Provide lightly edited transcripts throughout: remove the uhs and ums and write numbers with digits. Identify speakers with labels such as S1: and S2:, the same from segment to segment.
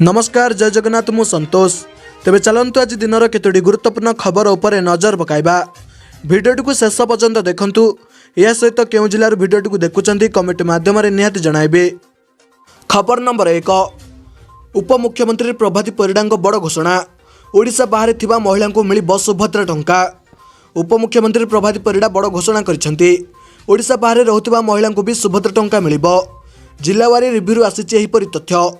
S1: नमस्कार जय जगन्नाथ मु संतोष। तेबे चलंतु आज दिनर केतोटी गुरुत्वपूर्ण खबर उपर नजर पकाइबा। भिडियोटी को शेष पर्यंत देखंतु। या सहित केउ जिल्लार भिडियोटी को देखुचंती कमेंट माध्यम रे निहाती जणाइबे। खबर नंबर 1, उपमुख्यमंत्री प्रभाती परिडा बड़ घोषणा। ओडिशा बाहर थिबा महिला को मिलिब सुभद्रा टंका। उपमुख्यमंत्री प्रभाती परिडा बड़ घोषणा करिसेंती। ओडिशा बाहर रहुथिबा महिला को भी सुभद्रा टंका मिलिब। जिल्लावारी रिव्यू आसीछि एहिपरि तथ्य।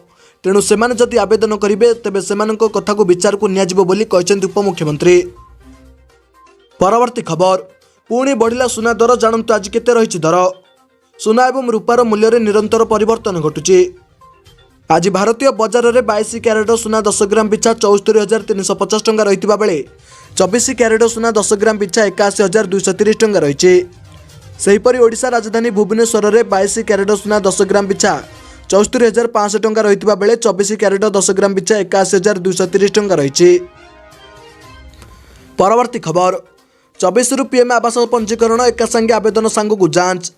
S1: तेणु सेमाने जदि आवेदन करिवे तेबे सेमानक कथा को विचार को नियाजिबो बोली कहिसेंती उपमुख्यमंत्री। परवर्ती खबर, पुणी बढ़िला सुना दर। जानंतु आज केते रहिछि दर। सुना एवं रूपार मूल्य रे निरंतर परिवर्तन घटुछि। आज भारतीय बजार रे 22 क्यारेट सुना 10 ग्राम पिछा 74,350 टंका रहितिबा बेले 24 क्यारेट सुना 10 ग्राम पिछा 81,230 टंका रहिछि। सेहिपरि ओडिशा राजधानी भुवनेश्वर रे 22 क्यारेट सुना 10 ग्राम पिछा 74,500 टंका रहितिबा बेले 24 क्यारेट 10 ग्राम पिछा 81,230 टंका रहिछि। परवर्ती खबर, 24 रु पीएम आवास पंजीकरण एका संगे आवेदन सांग को जांच।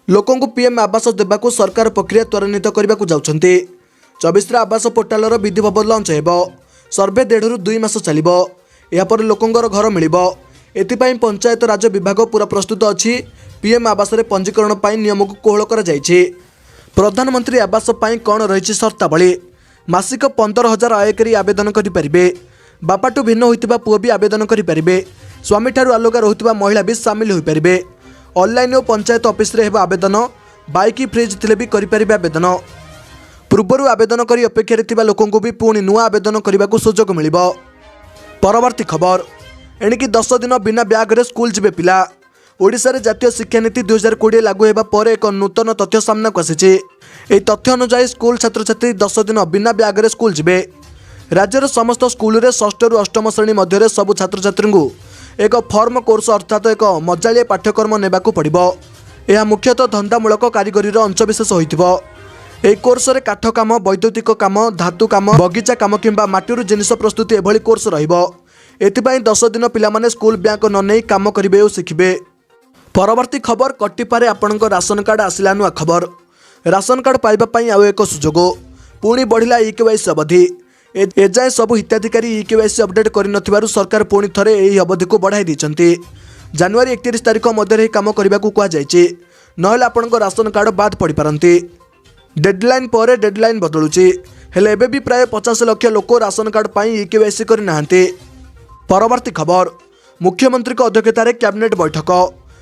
S1: लोकों को पीएम आवास देबाकू सरकार प्रक्रिया त्वरान्वित करने को जाउछंती। 24 आवास पोर्टाल विधि भवन लंच हेबो। सर्वे 1.5 रु 2 मास चलिबो। या पर लोकंगर घर मिलिबो। एथिपाई पंचायत राज विभाग पूरा प्रस्तुत अछि। पीएम आवास रे पंजीकरण पाई नियम को कोहल करा जायछि। प्रधानमंत्री आवास पाई कौन रही सर्तावली। मासिक 15,000 आय करी आवेदन करें। बापाठू भिन्न होइतिबा पुओ भी आवेदन करें। स्वामी ठारू अलगा रहुतिबा महिला भी सामिल हो पारे। ऑनलाइन और पंचायत ऑफिस रे हेबा आवेदन। बाइक फ्रिज थिले भी करें आवेदन। पूर्वर आवेदन करी अपेक्षा थिबा लोकों को भी पुणी नुआ आवेदन करने को सुजोग मिलिबो। परवर्ती खबर, एणिकी 10 दिन बिना ब्याग रे स्कूल जिबे पिला। ओडिशा रे जातीय शिक्षा नीति 2020 लागू होगा पर एक नूतन तथ्य सामना को आसी। यह तथ्य अनुसार स्कूल छात्र छात्री 10 दिन बिना ब्याग रे स्कूल जिबे। राज्यर समस्त स्कूल रे 6 रु 8 श्रेणी मध्य सबु छात्र छात्री को एक फॉर्म कोर्स अर्थात एक मजालिया पाठ्यक्रम नेबाकू पड़िबो। यह मुख्यतः धंदामूलक कारीगरी अंशविशेष होइतिबो। एही कोर्स रे काठ काम, वैद्युतिक काम, धातु काम, बगीचा काम किंबा माटीरू जिनिस प्रस्तुति एभली कोर्स रहिबो। एथिपाई 10 दिन पिलामाने स्कूल ब्याग न नै काम करिवे और शिखिबे। परवर्ती खबर, कटिपारे आपणक राशन कार्ड आसिला नुआ खबर। राशन कार्ड पाइबा पई आउ एक सुजोग। पुणी बढ़िला ई-केवाईसी अवधि। एजाए सबु हिताधिकारी ई-केवाईसी अपडेट करिनथिबारु सरकार पुणी थरे एही अवधि को बढ़ाई दैछंती। जनवरी 31 तारिख मध्य काम करने को कहुଯାଇଛି। नहेले आपणक राशन कार्ड बाद पड़ पारती। डेडलाइन पर डेडलाइन बदलुची। हेले एबे भी प्राय 50 लाख लोक राशन कार्ड पाई ई-केवाईसी करि नाहांती। परवर्ती खबर, मुख्यमंत्री अध्यक्षतार कैबिनेट बैठक।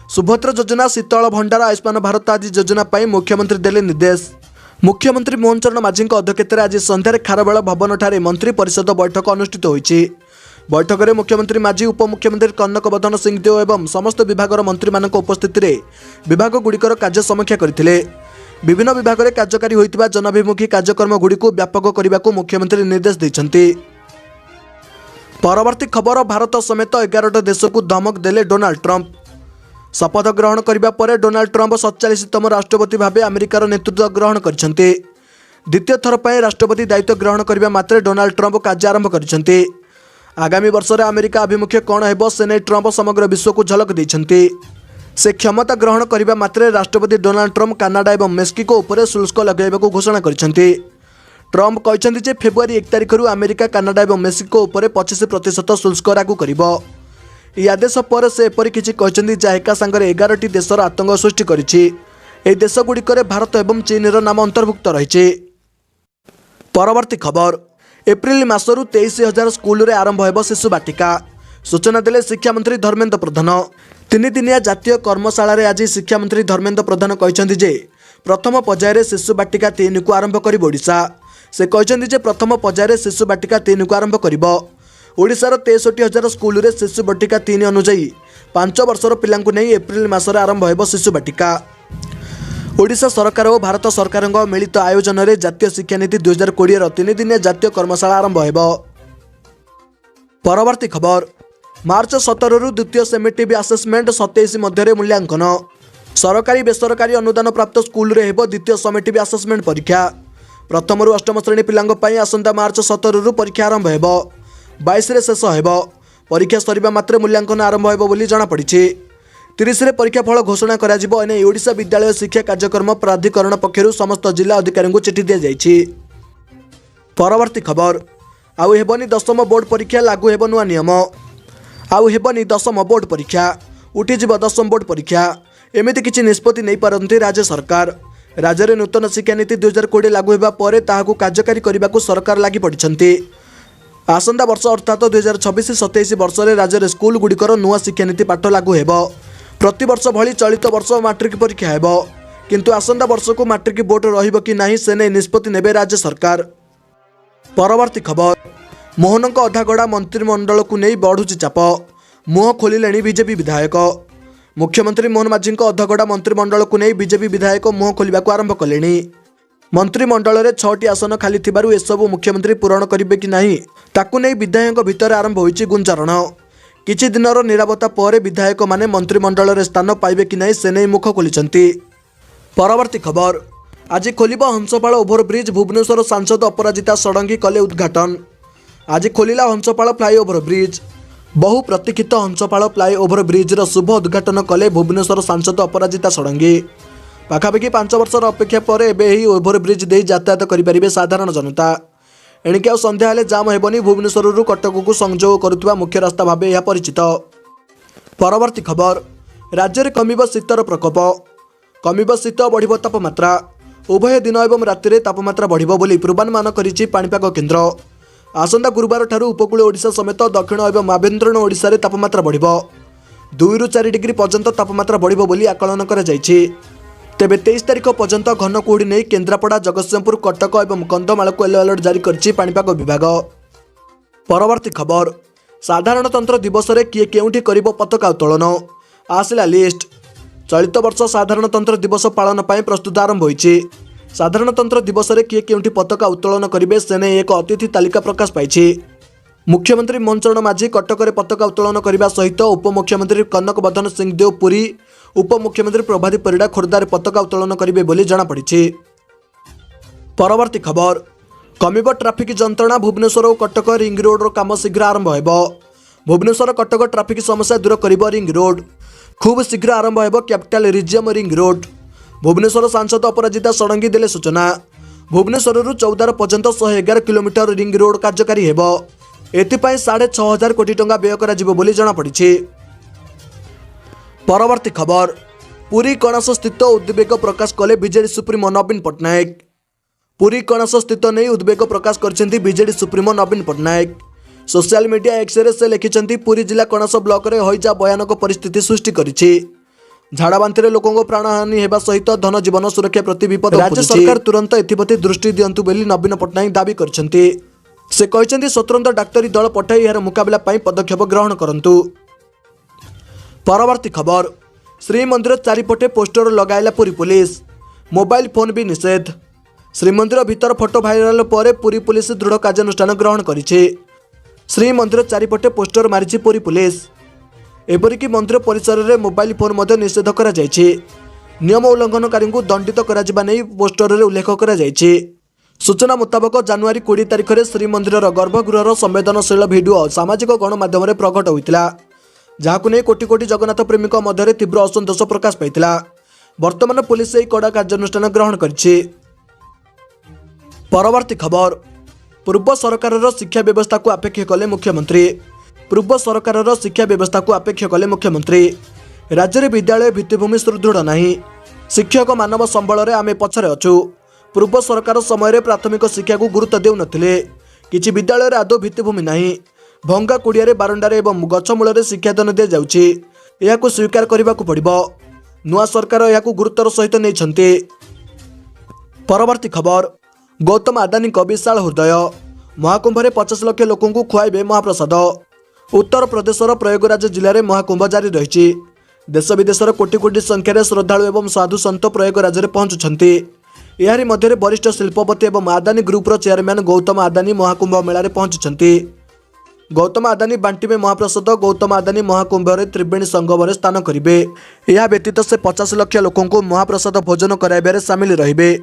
S1: सुभद्रा योजना, शीतल भंडार, आयुष्मान भारत आदि योजना पाई मुख्यमंत्री देले निर्देश। मुख्यमंत्री मोहन चरण माझी अध्यक्षतार आज संध्यारे खारबेल भवन ठारे मंत्री परिषद बैठक अनुष्ठित होईछि। बैठक में मुख्यमंत्री माझी, उपमुख्यमंत्री कनक बदन सिंह देव एवं समस्त विभाग मंत्री मान उपस्थित विभाग गुड़िकर कार्य समीक्षा करथिले। विभिन्न विभाग में कार्यकारी होइतिबा जनाभिमुखी कार्यक्रम गुड़िक व्यापक करने को मुख्यमंत्री निर्देश दैछंती। परवर्ती खबर, भारत समेत 11 देश को धमक देले डोनाल्ड ट्रंप। शपथ ग्रहण करने पर डोनाल्ड ट्रंप 47तम राष्ट्रपति भावे अमेरिकार नेतृत्व ग्रहण करछंती। द्वितीय थर पर राष्ट्रपति दायित्व ग्रहण करने मात्र डोनाल्ड ट्रंप कार्य आरंभ करछंती। आगामी वर्ष में अमेरिका अभिमुखे कौन हेबो से नै ट्रंप समग्र विश्व को झलक दैछंती। से क्षमता ग्रहण करने मात्र राष्ट्रपति डोनाल्ड ट्रंप कनाडा और मेक्सिको उपर शुल्क लगाइबाकू घोषणा करछंती। ट्रंप कहछंती जे फेब्रुआरी 1 तारिख अमेरिका, कनाडा और मेक्सिको उपर 25% शुल्क लागू करिबो। यह आदेश पर से एपरी किछि कहछंती जे एका संगे 11टी देशर आतंक सृष्टि करिछि। एही देशगुड़िकर भारत एवं चीन नाम अंतर्भुक्त रहिछि। परवर्ती खबर, एप्रिल मासरू 23,000 स्कूल रे आरंभ हेब शिशु बाटिका। सूचना देले शिक्षा मंत्री धर्मेन्द्र प्रधान। 3 दिनिया जातीय कर्मशाला रे आज शिक्षा मंत्री धर्मेन्द्र प्रधान कहछंती जे प्रथम पर्यायर शिशु बाटिका 3 को आरंभ करिब ओडिशा। से कहछंती जे प्रथम पर्यायर शिशु बाटिका 3 को आरंभ करिब। ओडिशार 63,000 स्कूल रे शिशु बाटिका 3 अनुसायी 5 वर्षर पिलांकु नहीं एप्रिल मासरे आरंभ हेब शिशु बाटिका। ओडिशा सरकार और भारत सरकार मिलित आयोजन रे जातीय शिक्षा नीति 2020 3 दिनिया जातीय कर्मशाला आरंभ हेब। परवर्ती खबर, मार्च 17 रु द्वितीय सेमेटिव आसेसमेंट 27 मध्य मूल्यांकन। सरकारी बेसरकारी अनुदान प्राप्त स्कूल रे हेब द्वितीय समेटिव आसेसमेंट परीक्षा। प्रथम रु 8 श्रेणी पिलांग पई आसंता मार्च 17 रु परीक्षा आरंभ हेब। 22 रे शेष हेब। परीक्षा सरिबा मात्रे मूल्यांकन आरंभ हेब बोली जणा पड़िछि। 30 रे परीक्षा फल घोषणा करा जिवो। एने ओडिशा विद्यालय शिक्षा कार्यक्रम प्राधिकरण पक्षरु समस्त जिला अधिकारी को चिठी दिया जायछि। परवर्ती खबर आउ हेबनी दशम बोर्ड परीक्षा लागू हेब नुआ नियम आउ हेबनी दशम बोर्ड परीक्षा उठिଯିବ दशम बोर्ड परीक्षा एमिति किछि निष्पत्ति नहीं पारନ୍ତି राज्य सरकार। राज्य में नूतन शिक्षानीति 2020 लागू होगा पर ताहाकू कार्यकारी करने को सरकार लगी पड़ती। आसंता वर्ष अर्थात 2026-27 वर्ष में राज्य में स्कूल गुड़िकर नुआ शिक्षानीति पाठ लागू हेब। प्रति वर्ष भली चलित वर्ष मैट्रिक परीक्षा हेब किंतु आसंता वर्ष को मैट्रिक बोर्ड रहिबो कि नहीं से नहीं निष्पत्ति नेबे राज्य सरकार। परवर्ती खबर मोहन अधागढ़ा मंत्रिमंडल को नहीं बढ़ुची चाप मुह खोलिले बीजेपी विधायक। मुख्यमंत्री मोहन माझी अधगढ़ा मंत्रिमंडल को नहीं बीजेपी विधायक मुह खोलने को आरंभ कले। मंत्रिमंडल में 6टी आसन खाली थिबारु एसबू मुख्यमंत्री पूरण करेंगे कि नहीं ताकू नहीं विधायक भितर आरंभ होइछि गुंजारण। किछि दिनर निरापत्ता पर विधायक माने मंत्रिमंडल में स्थान पाइबे कि नहीं से नहीं मुख खोलिछंती। परवर्ती खबर आज खोलिबा हंसपाल ओभरब्रिज भुवनेश्वर सांसद अपराजिता षडंगी कले उद्घाटन। आज खोलिला हंसपाल फ्लाईओवर ब्रिज। बहु प्रतीक्षित हंसपाल फ्लाईओवर ब्रिजर शुभ उद्घाटन कले भुवनेश्वर सांसद अपराजिता षडंगी। पाखापाखि 5 वर्षर अपेक्षा पर एबे ओभरब्रिज दे यातायात करें साधारण जनता। एणिके आ संध्या हेले जाम हेबनी भुवनेश्वर कटक को संजोग करुवा मुख्य रास्ता भाव यह परिचित। परवर्ती खबर राज्य में कमिब शीतर प्रकोप कमिब शीत बढ़िब तापमात्रा उभय दिन एवं राति तापमात्रा बढ़िब बोली पूर्वानुमान करिछि पाणीपाग केन्द्र। आसंता गुरुवार ठारू उपकूल ओडिशा समेत दक्षिण एवं आभ्यंतरीण ओडिशा रे तापमात्रा बढ़िब 2 ରୁ 4 डिग्री पर्यंत तापमात्रा बढ़िब बोली आकलन करा जायछि। तेबे 23 तारिख पर्यंत घन कुहुड़ी नहीं केन्द्रापड़ा जगतसिंहपुर कटक एवं कंधमाल को येलो अलर्ट जारी करछि पाणीपाग विभाग। परवर्ती खबर साधारणतंत्र दिवस रे किए केउंठी करिबो पताका उत्तोलन आसला लिस्ट। चलित वर्ष साधारणतंत्र दिवस पालन पर प्रस्तुत आरंभ होइछि। साधारणतंत्र दिवस रे किए केउंठी पताका उत्तोलन करिबे सेने एक अतिथि तालिका प्रकाश पाइछि। मुख्यमंत्री मोहन माझी कटक रे पताका उत्तोलन करने सहित उपमुख्यमंत्री कनक बर्धन सिंहदेव पुरी उपमुख्यमंत्री प्रभाती परिड़ा खोर्धार पताका उत्तोलन करेंगे बोली जनापड़ी। परवर्ती खबर कमिब ट्राफिक जंत्रणा भुवनेश्वर और कटक रिंग रोड काम शीघ्र आरंभ होब। भुवनेश्वर कटक ट्राफिक समस्या दूर कर रिंग रोड खूब शीघ्र आरंभ होब कैपिटल रिजियम रिंग रोड। भुवनेश्वर सांसद अपराजिता षडंगी देले सूचना। भुवनेश्वर 14 पर्यंत 111 किलोमीटर रिंग रोड कार्यकारी हेब। एथिपाई 6,500 कोटी टंका व्यय करा जिवो बोली जनापड़ी। परवर्ती खबर पुरी कणास स्थित उद्वेग प्रकाश कले बीजेडी सुप्रीमो नवीन पट्टनायक। पुरी कणास स्थित नहीं उद्वेग प्रकाश करछन्ती BJD supremo Naveen Patnaik. Social media X रे से लिखिछन्ती पुरी जिला कणास ब्लॉक रे हईजा भयानक परिस्थिति सृष्टि करिछि। झाड़ा बांतिर लोकों प्राणहानि हेबा सहित धन जीवन सुरक्षा प्रति विपद। राज्य सरकार तुरंत एथिप्रति दृष्टि दियंतु बोली नवीन पट्टनायक दाबी करछन्ती। से कहते स्वतंत्र डाक्तरी दल पठाई यार मुकाबला पदक्षेप ग्रहण करंतु। परवर्ती खबर श्रीमंदिर चारिपटे पोस्टर लगाइला पुरी पुलिस मोबाइल फोन भी निषेध। श्रीमंदिर भीतर फोटो भाइराल पर पुरी पुलिस दृढ़ कार्यानुष्ठान ग्रहण करिछि। श्रीमंदिर चारिपटे पोस्टर मारिछि पुरी पुलिस। एपरिक मंदिर परिसर में मोबाइल फोन मध्य निषेध करा जायछि। नियम उल्लंघनकारी को दंडित करा जिबा नै पोस्टर रे उल्लेख करा जायछि। सूचना मुताबक जनवरी 20 तारिख में श्रीमंदिर गर्भगृहर संवेदनशील भिडियो सामाजिक गणमाध्यम में प्रकट होता जहां नहीं कोटी कोटी जगन्नाथ प्रेमी मध्य तीव्र असंतोष प्रकाश पाइला। वर्तमान पुलिस यह कड़ा कार्यानुष्ठान ग्रहण करिछि। परवर्ती खबर पूर्व सरकार शिक्षा व्यवस्था को अपेक्षा कले मुख्यमंत्री। पूर्व सरकार शिक्षा व्यवस्था को अपेक्षा कले मुख्यमंत्री। राज्य में विद्यालय भित्तिभूमि सुदृढ़ नहीं। शिक्षक मानव संबल में आमे पछरे अछु। पूर्व सरकार समय प्राथमिक शिक्षा को गुरुत्व देउ नथिले। किछि विद्यालय आदौ भित्तिभूमि नहीं। भंगा कुड़िया बारंडारे एवं गछमूल शिक्षादान दि जाउछि। एहाकु स्वीकार करबाकू पड़िबो। नुआ सरकार एहाकू गुरुत्वर सहित नैछन्ति। परवर्ती खबर गौतम अदानी विशाल हृदय महाकुंभ 50 लाख लोकों को खुआइबे महाप्रसाद। उत्तर प्रदेशर प्रयागराज जिले में महाकुंभ जारी रही। देश विदेशर कोटी कोटी संख्यार श्रद्धालु एवं साधु सन्त प्रयागराज में पहुंचुंट। यारी मध्य वरिष्ठ शिल्पपति एवं अदानी ग्रुपर चेयरमैन गौतम अदानी महाकुंभ मेला पहुंचुंट। गौतम अदानी बांटी में महाप्रसाद गौतम अदानी महाकुंभ त्रिवेणी संगम स्थान करेंगे। यह व्यतीत से 50 लाख लोकों को महाप्रसाद भोजन कराइबार सामिल रहिबे।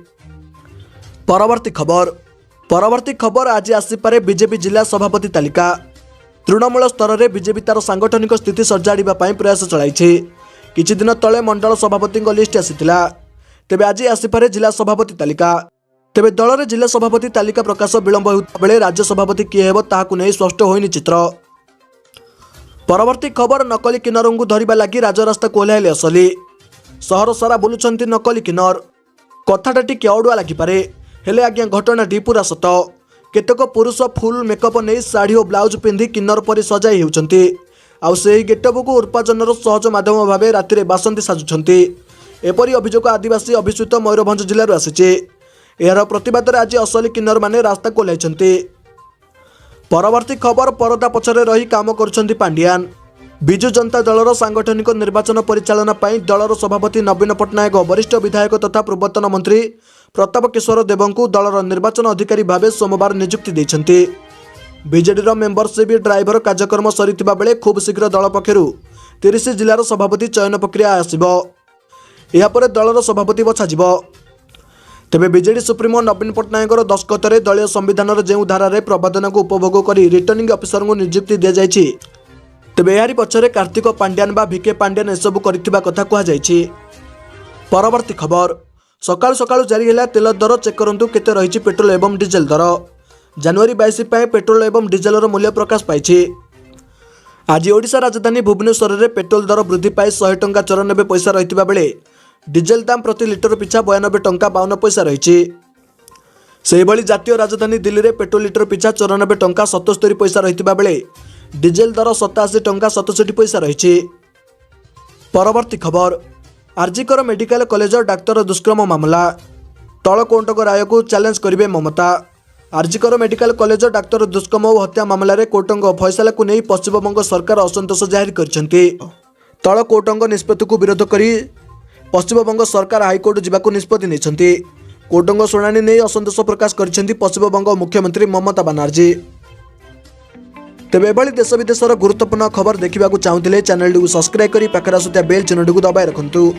S1: परवर्ती खबर आज आसीपारे बीजेपी जिला सभापति तालिका। तृणमूल स्तर में बीजेपी तार सांगठनिक स्थिति सजाड़ा प्रयास चलाई। किछि दिन तले मंडल सभापति लिस्ट आसीथिला। तेबे आज आसीपारे जिला सभापति तालिका। तेबे दलर जिला सभापति तालिका प्रकाश विलंब होता बेले राज्य सभापति किए हेब ताहाकु नै स्पष्ट होइनि चित्र। परवर्ती खबर नकली किन्नरों को धरिबा लागि राजरास्ता कोल्हाइले असली सहर सारा बुलुचंती नकली किन्नर। कथाटा टिके अड़ुआ लागिपारे हेले आज्ञा घटनाटी पूरा सत। केतेक पुरुष फुल मेकअप नहीं शाढ़ी और ब्लाउज पिंधि किन्नर परि सजाई होउचंती आउ सेही गेटअप को उपार्जन सहज माध्यम भाव राति बासंती साजुंट। एपरी अभियोग आदिवासी अभिषिक्त मयूरभंज जिलूर आसी यार प्रतिवाद आज असली किन्नर माने रास्ता कोल्हाइछंती। परवर्ती खबर परदा पछरे रही काम करुछंती पांडियान। विजु जनता दलर सांगठनिक निर्वाचन परिचालना पाई दलर सभापति नवीन पट्टनायक वरिष्ठ विधायक तथा पूर्वतन मंत्री प्रताप किशोर देवଙ୍କୁ दलर निर्वाचन अधिकारी भावे सोमवार नियुक्ति देइछंती। बीजेडी मेंबरशिप ड्राइवर कार्यक्रम सरीथिबा बेले खूब शीघ्र दल पक्षरु 30 जिलार सभापति चयन प्रक्रिया आसिबो। या परे दलर सभापति बछाजिबो। तेबे बीजेडी सुप्रीमो नवीन पट्टनायकर दस्खतरे दलीय संविधान जो धारा प्रवादन को उपभोग कर रिटर्निंग अफिसर को नियुक्ति दी जाइछि। तेबे यारी पछरे कार्तिक पांड्यान बा भिके पांड्यान एसबू करिथिबा कथा कुहा जाइछि। परवर्ती खबर सकाळु सकाळु जारी हैला तेल दर चेक करंतु केते रहिछि पेट्रोल एवं डीजेल दर। जनवरी 22 पाए पेट्रोल एवं डीजेलर मूल्य प्रकाश पाइछि। आज ओडिशा राजधानी भुवनेश्वर में पेट्रोल दर वृद्धि पाई 100 टंका 94 पैसा रहिथिबा बेले डीजेल दाम प्रति लिटर पिछा 92 टंका 52 पैसा रहिछि। सेहिभଳି जातीय राजधानी दिल्ली में पेट्रोल लिटर पिछा 94 टंका 77 पैसा रहिथिबा बेले डीजेल दर 87 टंका 67 पैसा रहिछि। परवर्ती खबर आरजीकर मेडिकल कॉलेज डाक्तर दुष्कर्म मामला तलकोर्टक राय को चैलेंज करिवे ममता। आरजीकर मेडिकल कॉलेज डाक्तर दुष्कर्म और हत्या मामलें कोर्टक फैसला को नहीं पश्चिमबंग सरकार असंतोष जाहिर करछंती। तलकोर्टक निष्पत्ति को विरोध करी पश्चिमबंग सरकार हाईकोर्ट जावाक निष्पत्ति नेछंती। कोर्टक शुणाणी नहीं असंतोष प्रकाश करछंती पश्चिमबंग मुख्यमंत्री ममता बनर्जी। तेबे एभली देश विदेशर गुरुत्वपूर्ण खबर देखा चाहूले चैनल को सब्सक्राइब कर पाखर आसुଥିବା बेल चिन्हटी को दबाई रखुँ।